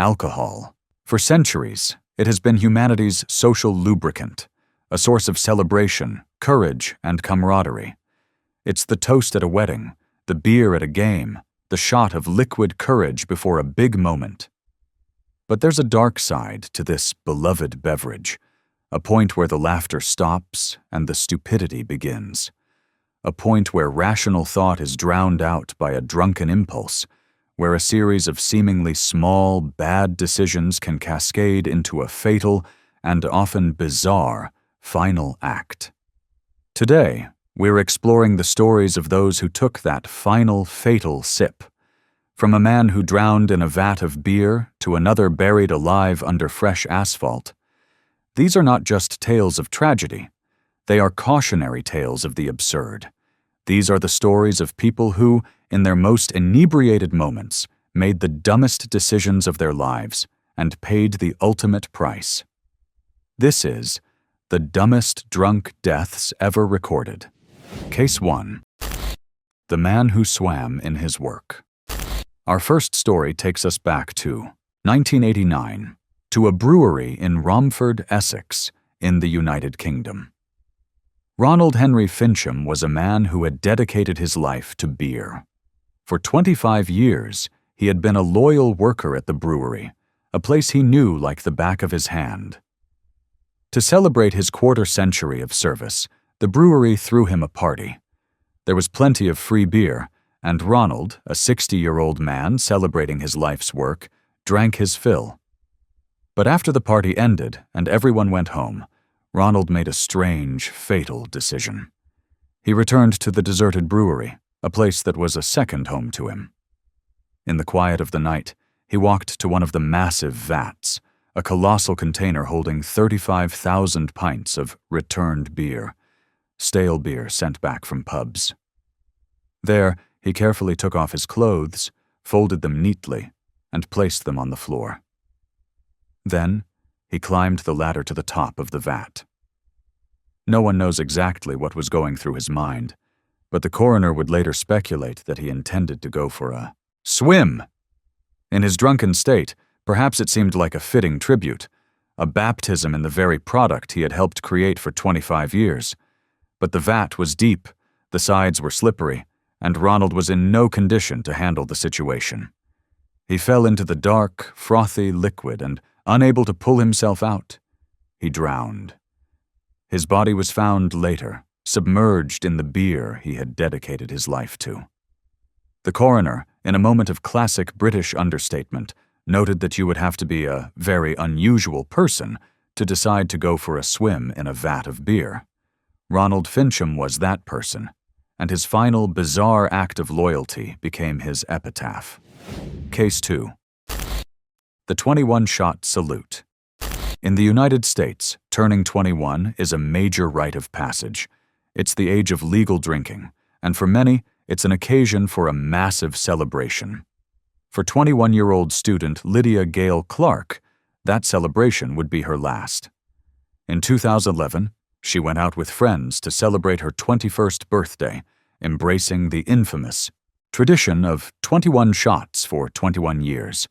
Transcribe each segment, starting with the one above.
Alcohol. For centuries, it has been humanity's social lubricant, a source of celebration, courage, and camaraderie. It's the toast at a wedding, the beer at a game, the shot of liquid courage before a big moment. But there's a dark side to this beloved beverage, a point where the laughter stops and the stupidity begins, a point where rational thought is drowned out by a drunken impulse, where a series of seemingly small, bad decisions can cascade into a fatal and often bizarre final act. Today, we're exploring the stories of those who took that final, fatal sip. From a man who drowned in a vat of beer to another buried alive under fresh asphalt. These are not just tales of tragedy. They are cautionary tales of the absurd. These are the stories of people who, in their most inebriated moments, made the dumbest decisions of their lives and paid the ultimate price. This is the dumbest drunk deaths ever recorded. Case 1. The man who swam in his work. Our first story takes us back to 1989, to a brewery in Romford, Essex, in the United Kingdom. Ronald Henry Fincham was a man who had dedicated his life to beer. For 25 years, he had been a loyal worker at the brewery, a place he knew like the back of his hand. To celebrate his quarter-century of service, the brewery threw him a party. There was plenty of free beer, and Ronald, a 60-year-old man celebrating his life's work, drank his fill. But after the party ended and everyone went home, Ronald made a strange, fatal decision. He returned to the deserted brewery, a place that was a second home to him. In the quiet of the night, he walked to one of the massive vats, a colossal container holding 35,000 pints of returned beer, stale beer sent back from pubs. There, he carefully took off his clothes, folded them neatly, and placed them on the floor. Then, he climbed the ladder to the top of the vat. No one knows exactly what was going through his mind, but the coroner would later speculate that he intended to go for a swim. In his drunken state, perhaps it seemed like a fitting tribute, a baptism in the very product he had helped create for 25 years. But the vat was deep, the sides were slippery, and Ronald was in no condition to handle the situation. He fell into the dark, frothy liquid and, unable to pull himself out, he drowned. His body was found later, submerged in the beer he had dedicated his life to. The coroner, in a moment of classic British understatement, noted that you would have to be a very unusual person to decide to go for a swim in a vat of beer. Ronald Fincham was that person, and his final bizarre act of loyalty became his epitaph. Case 2. The 21-shot salute. In the United States, turning 21 is a major rite of passage. It's the age of legal drinking, and for many, it's an occasion for a massive celebration. For 21-year-old student Lydia Gale Clark, that celebration would be her last. In 2011, she went out with friends to celebrate her 21st birthday, embracing the infamous tradition of 21 shots for 21 years.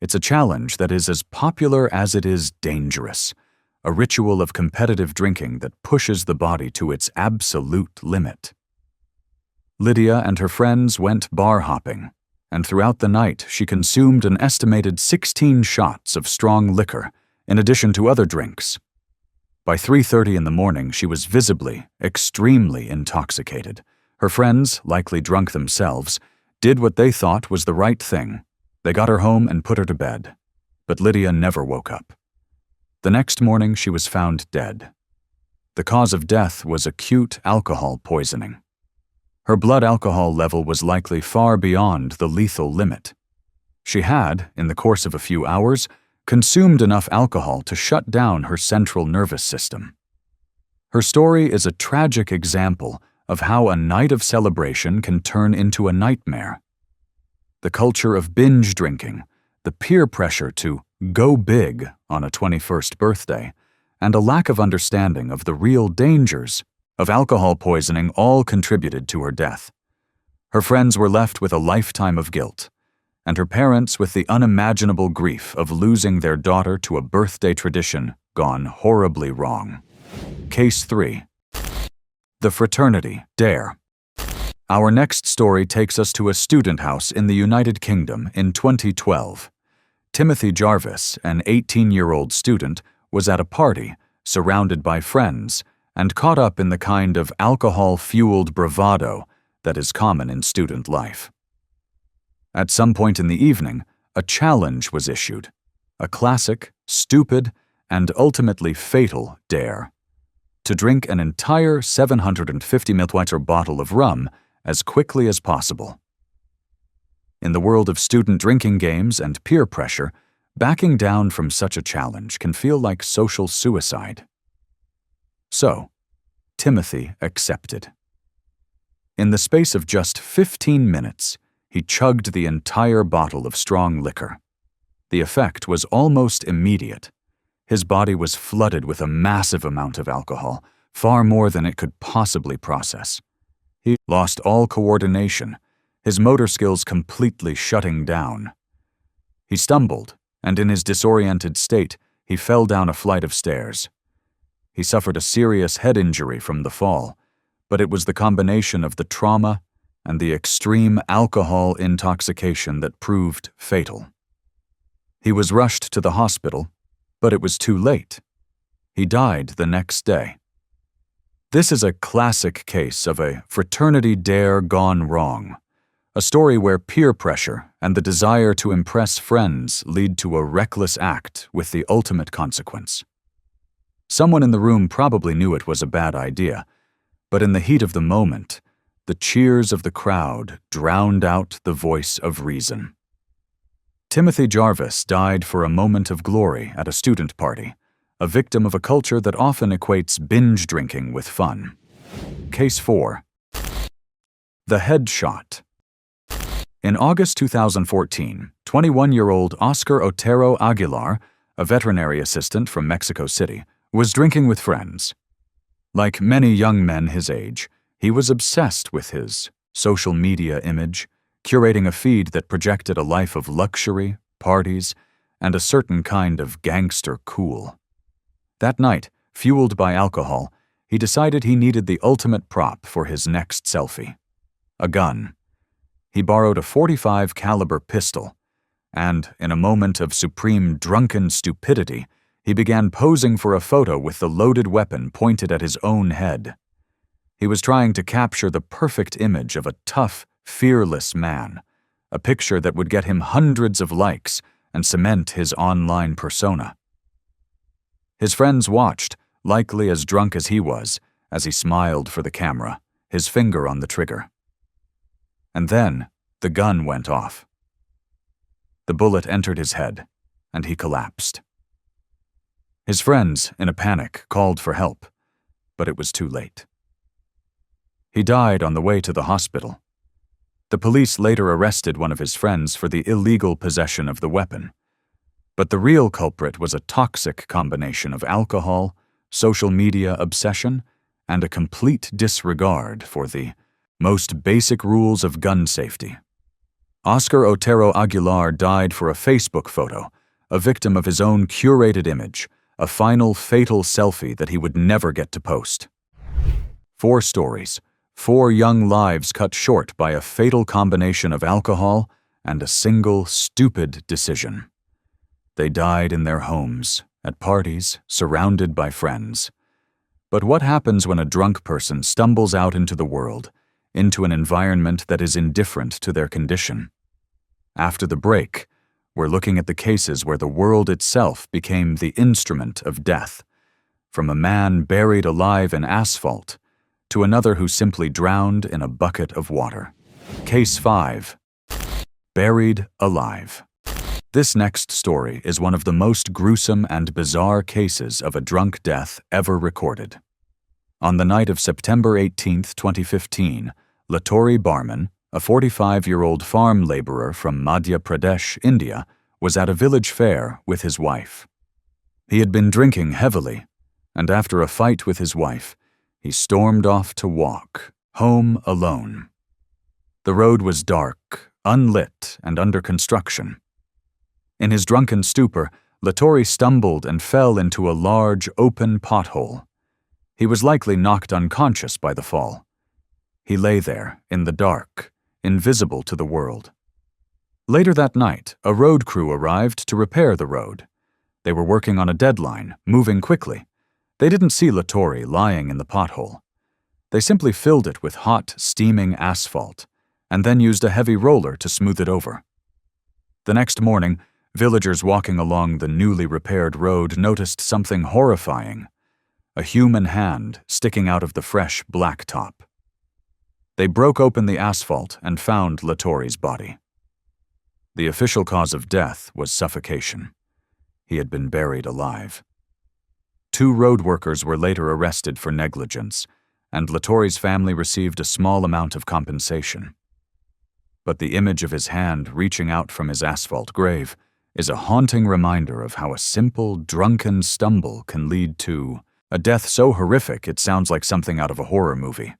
It's a challenge that is as popular as it is dangerous, a ritual of competitive drinking that pushes the body to its absolute limit. Lydia and her friends went bar hopping, and throughout the night she consumed an estimated 16 shots of strong liquor, in addition to other drinks. By 3:30 in the morning, she was visibly, extremely intoxicated. Her friends, likely drunk themselves, did what they thought was the right thing. They got her home and put her to bed. But Lydia never woke up. The next morning, she was found dead. The cause of death was acute alcohol poisoning. Her blood alcohol level was likely far beyond the lethal limit. She had, in the course of a few hours, consumed enough alcohol to shut down her central nervous system. Her story is a tragic example of how a night of celebration can turn into a nightmare. The culture of binge drinking, the peer pressure to go big on a 21st birthday, and a lack of understanding of the real dangers of alcohol poisoning all contributed to her death. Her friends were left with a lifetime of guilt. and her parents with the unimaginable grief of losing their daughter to a birthday tradition gone horribly wrong. Case 3. The Fraternity Dare. Our next story takes us to a student house in the United Kingdom in 2012. Timothy Jarvis, an 18-year-old student, was at a party, surrounded by friends, and caught up in the kind of alcohol-fueled bravado that is common in student life. At some point in the evening, a challenge was issued, a classic, stupid, and ultimately fatal dare: to drink an entire 750 ml bottle of rum as quickly as possible. In the world of student drinking games and peer pressure, backing down from such a challenge can feel like social suicide. So, Timothy accepted. In the space of just 15 minutes, he chugged the entire bottle of strong liquor. The effect was almost immediate. His body was flooded with a massive amount of alcohol, far more than it could possibly process. He lost all coordination, his motor skills completely shutting down. He stumbled, and in his disoriented state, he fell down a flight of stairs. He suffered a serious head injury from the fall, but it was the combination of the trauma and the extreme alcohol intoxication that proved fatal. He was rushed to the hospital, but it was too late. He died the next day. This is a classic case of a fraternity dare gone wrong, a story where peer pressure and the desire to impress friends lead to a reckless act with the ultimate consequence. Someone in the room probably knew it was a bad idea, but in the heat of the moment, the cheers of the crowd drowned out the voice of reason. Timothy Jarvis died for a moment of glory at a student party, a victim of a culture that often equates binge drinking with fun. Case 4. The Headshot. In August 2014, 21-year-old Oscar Otero Aguilar, a veterinary assistant from Mexico City, was drinking with friends. Like many young men his age, he was obsessed with his social media image, curating a feed that projected a life of luxury, parties, and a certain kind of gangster cool. That night, fueled by alcohol, he decided he needed the ultimate prop for his next selfie: a gun. He borrowed a .45 caliber pistol, and, in a moment of supreme drunken stupidity, he began posing for a photo with the loaded weapon pointed at his own head. He was trying to capture the perfect image of a tough, fearless man, a picture that would get him hundreds of likes and cement his online persona. His friends watched, likely as drunk as he was, as he smiled for the camera, his finger on the trigger. And then, the gun went off. The bullet entered his head, and he collapsed. His friends, in a panic, called for help, but it was too late. He died on the way to the hospital. The police later arrested one of his friends for the illegal possession of the weapon. But the real culprit was a toxic combination of alcohol, social media obsession, and a complete disregard for the most basic rules of gun safety. Oscar Otero Aguilar died for a Facebook photo, a victim of his own curated image, a final fatal selfie that he would never get to post. 4 stories, 4 young lives cut short by a fatal combination of alcohol and a single stupid decision. They died in their homes, at parties, surrounded by friends. But what happens when a drunk person stumbles out into the world, into an environment that is indifferent to their condition? After the break, we're looking at the cases where the world itself became the instrument of death, from a man buried alive in asphalt to another who simply drowned in a bucket of water. Case 5. Buried alive. This next story is one of the most gruesome and bizarre cases of a drunk death ever recorded. On the night of September 18, 2015, Latori Barman, a 45-year-old farm laborer from Madhya Pradesh, India, was at a village fair with his wife. He had been drinking heavily, and after a fight with his wife, he stormed off to walk, home alone. The road was dark, unlit and under construction. In his drunken stupor, Latore stumbled and fell into a large, open pothole. He was likely knocked unconscious by the fall. He lay there, in the dark, invisible to the world. Later that night, a road crew arrived to repair the road. They were working on a deadline, moving quickly. They didn't see Latore lying in the pothole. They simply filled it with hot, steaming asphalt, and then used a heavy roller to smooth it over. The next morning, villagers walking along the newly repaired road noticed something horrifying: a human hand sticking out of the fresh blacktop. They broke open the asphalt and found Latore's body. The official cause of death was suffocation. He had been buried alive. 2 road workers were later arrested for negligence, and Latore's family received a small amount of compensation. But the image of his hand reaching out from his asphalt grave is a haunting reminder of how a simple, drunken stumble can lead to a death so horrific it sounds like something out of a horror movie.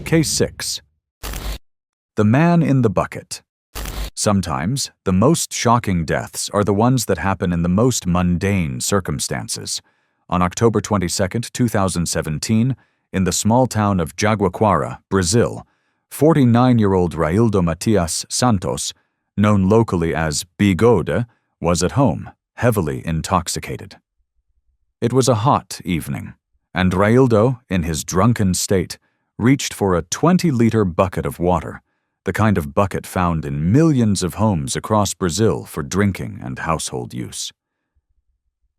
Case 6. The man in the bucket. Sometimes, the most shocking deaths are the ones that happen in the most mundane circumstances. On October 22, 2017, in the small town of Jaguaquara, Brazil, 49-year-old Raildo Matias Santos, known locally as Bigode, was at home, heavily intoxicated. It was a hot evening, and Raildo, in his drunken state, reached for a 20-liter bucket of water, the kind of bucket found in millions of homes across Brazil for drinking and household use.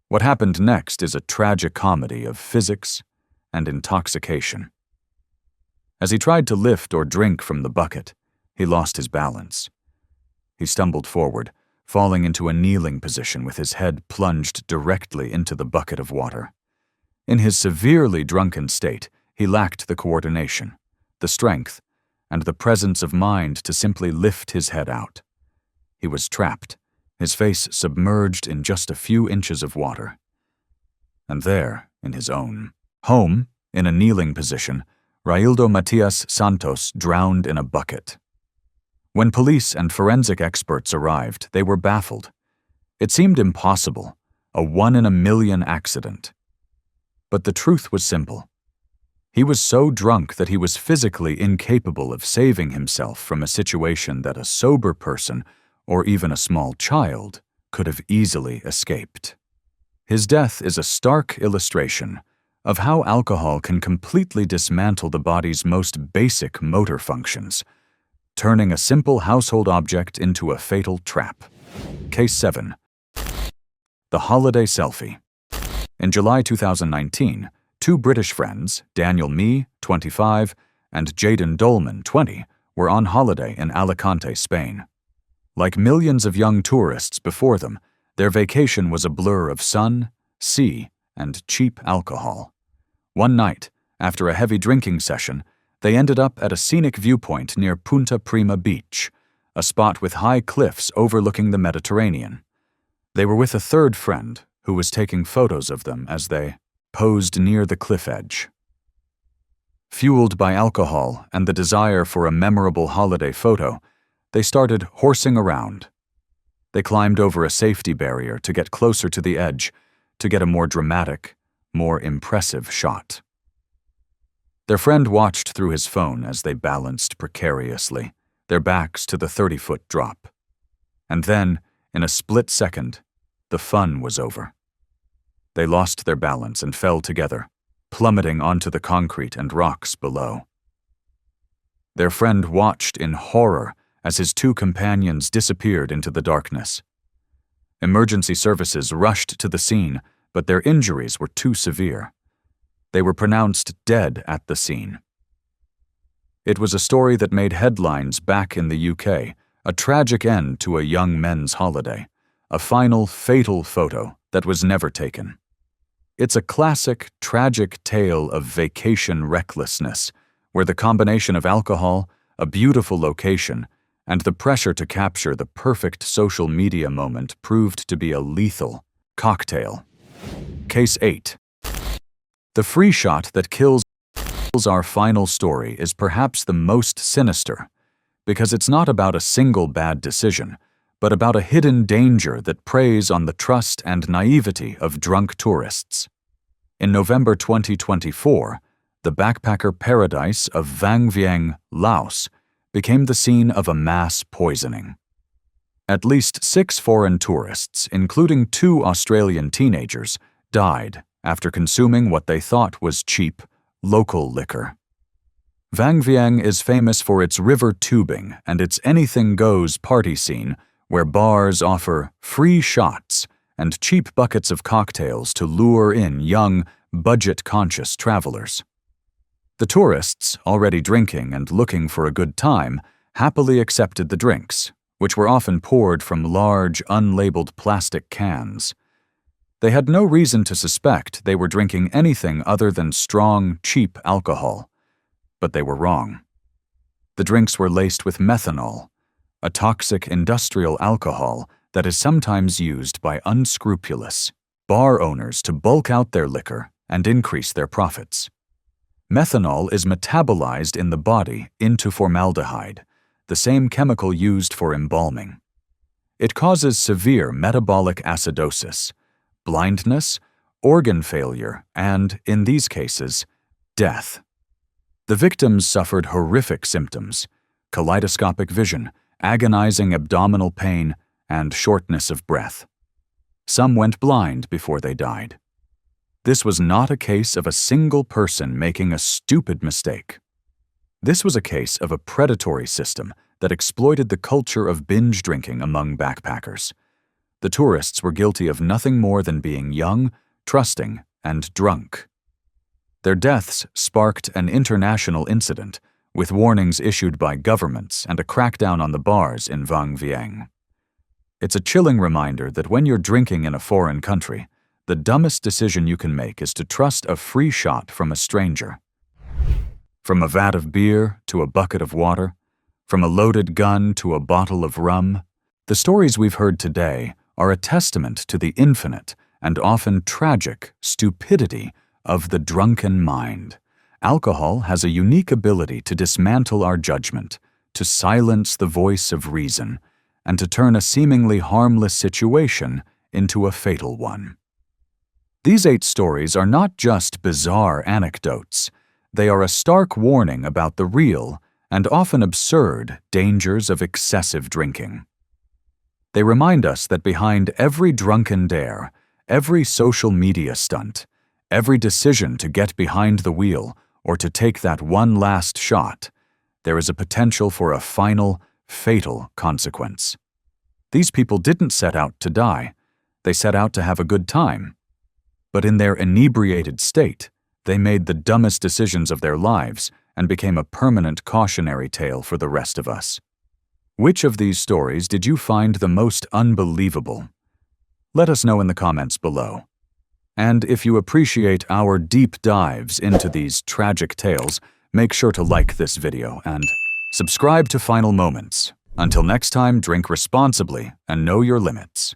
What happened next is a tragic comedy of physics and intoxication. As he tried to lift or drink from the bucket, he lost his balance. He stumbled forward, falling into a kneeling position with his head plunged directly into the bucket of water. In his severely drunken state, he lacked the coordination, the strength, and the presence of mind to simply lift his head out. He was trapped, his face submerged in just a few inches of water. And there, in his own home, in a kneeling position, Raildo Matias Santos drowned in a bucket. When police and forensic experts arrived, they were baffled. It seemed impossible, a 1 in a million accident. But the truth was simple. He was so drunk that he was physically incapable of saving himself from a situation that a sober person, or even a small child, could have easily escaped. His death is a stark illustration of how alcohol can completely dismantle the body's most basic motor functions, turning a simple household object into a fatal trap. Case 7. The Holiday Selfie. In July 2019, 2 British friends, Daniel Mee, 25, and Jaden Dolman, 20, were on holiday in Alicante, Spain. Like millions of young tourists before them, their vacation was a blur of sun, sea, and cheap alcohol. One night, after a heavy drinking session, they ended up at a scenic viewpoint near Punta Prima Beach, a spot with high cliffs overlooking the Mediterranean. They were with a third friend, who was taking photos of them as they posed near the cliff edge. Fueled by alcohol and the desire for a memorable holiday photo, they started horsing around. They climbed over a safety barrier to get closer to the edge, to get a more dramatic, more impressive shot. Their friend watched through his phone as they balanced precariously, their backs to the 30-foot drop. And then, in a split second, the fun was over. They lost their balance and fell together, plummeting onto the concrete and rocks below. Their friend watched in horror as his 2 companions disappeared into the darkness. Emergency services rushed to the scene, but their injuries were too severe. They were pronounced dead at the scene. It was a story that made headlines back in the UK, a tragic end to a young men's holiday, a final, fatal photo that was never taken. It's a classic, tragic tale of vacation recklessness, where the combination of alcohol, a beautiful location, and the pressure to capture the perfect social media moment proved to be a lethal cocktail. Case 8. The free shot that kills. Our final story is perhaps the most sinister, because it's not about a single bad decision, but about a hidden danger that preys on the trust and naivety of drunk tourists. In November 2024, the backpacker paradise of Vang Vieng, Laos, became the scene of a mass poisoning. At least 6 foreign tourists, including 2 Australian teenagers, died after consuming what they thought was cheap, local liquor. Vang Vieng is famous for its river tubing and its anything-goes party scene where bars offer free shots and cheap buckets of cocktails to lure in young, budget-conscious travelers. The tourists, already drinking and looking for a good time, happily accepted the drinks, which were often poured from large, unlabeled plastic cans. They had no reason to suspect they were drinking anything other than strong, cheap alcohol. But they were wrong. The drinks were laced with methanol, a toxic industrial alcohol that is sometimes used by unscrupulous bar owners to bulk out their liquor and increase their profits. Methanol is metabolized in the body into formaldehyde, the same chemical used for embalming. It causes severe metabolic acidosis, blindness, organ failure, and, in these cases, death. The victims suffered horrific symptoms: kaleidoscopic vision, agonizing abdominal pain, and shortness of breath. Some went blind before they died. This was not a case of a single person making a stupid mistake. This was a case of a predatory system that exploited the culture of binge drinking among backpackers. The tourists were guilty of nothing more than being young, trusting, and drunk. Their deaths sparked an international incident, with warnings issued by governments and a crackdown on the bars in Vang Vieng. It's a chilling reminder that when you're drinking in a foreign country, the dumbest decision you can make is to trust a free shot from a stranger. From a vat of beer to a bucket of water, from a loaded gun to a bottle of rum, the stories we've heard today are a testament to the infinite and often tragic stupidity of the drunken mind. Alcohol has a unique ability to dismantle our judgment, to silence the voice of reason, and to turn a seemingly harmless situation into a fatal one. These 8 stories are not just bizarre anecdotes. They are a stark warning about the real and often absurd dangers of excessive drinking. They remind us that behind every drunken dare, every social media stunt, every decision to get behind the wheel or to take that one last shot, there is a potential for a final, fatal consequence. These people didn't set out to die. They set out to have a good time. But in their inebriated state, they made the dumbest decisions of their lives and became a permanent cautionary tale for the rest of us. Which of these stories did you find the most unbelievable? Let us know in the comments below. And if you appreciate our deep dives into these tragic tales, make sure to like this video and subscribe to Final Moments. Until next time, drink responsibly and know your limits.